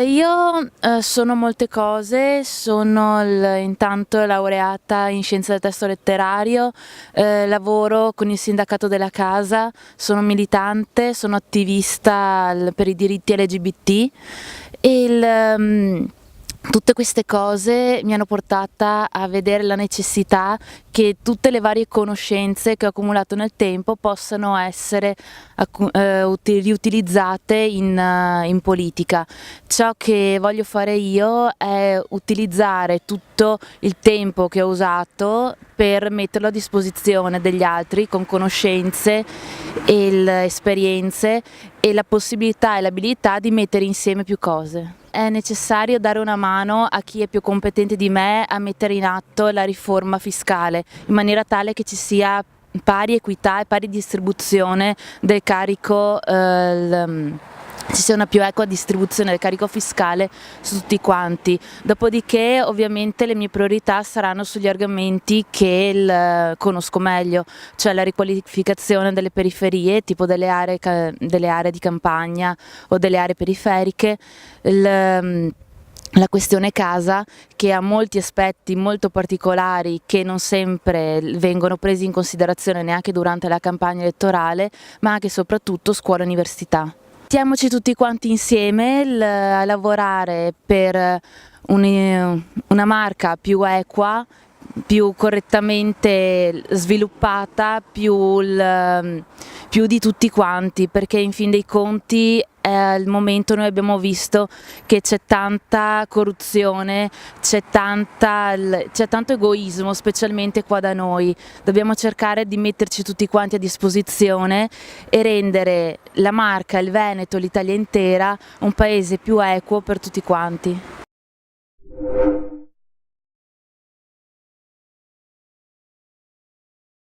Io sono molte cose, sono intanto laureata in scienze del testo letterario, lavoro con il sindacato della casa, sono militante, sono attivista per i diritti LGBT e tutte queste cose mi hanno portata a vedere la necessità che tutte le varie conoscenze che ho accumulato nel tempo possano essere riutilizzate in politica. Ciò che voglio fare io è utilizzare tutto il tempo che ho usato per metterlo a disposizione degli altri con conoscenze e esperienze e la possibilità e l'abilità di mettere insieme più cose. È necessario dare una mano a chi è più competente di me a mettere in atto la riforma fiscale, in maniera tale che ci sia pari equità e pari distribuzione del carico, ci sia una più equa distribuzione del carico fiscale su tutti quanti. Dopodiché ovviamente le mie priorità saranno sugli argomenti che conosco meglio, cioè la riqualificazione delle periferie, tipo delle aree di campagna o delle aree periferiche, la questione casa, che ha molti aspetti molto particolari che non sempre vengono presi in considerazione neanche durante la campagna elettorale, ma anche e soprattutto scuola e università. Mettiamoci tutti quanti insieme a lavorare per una marca più equa, più correttamente sviluppata, più di tutti quanti, perché in fin dei conti al momento noi abbiamo visto che c'è tanta corruzione, c'è tanto egoismo, specialmente qua da noi. Dobbiamo cercare di metterci tutti quanti a disposizione e rendere la Marca, il Veneto, l'Italia intera un paese più equo per tutti quanti.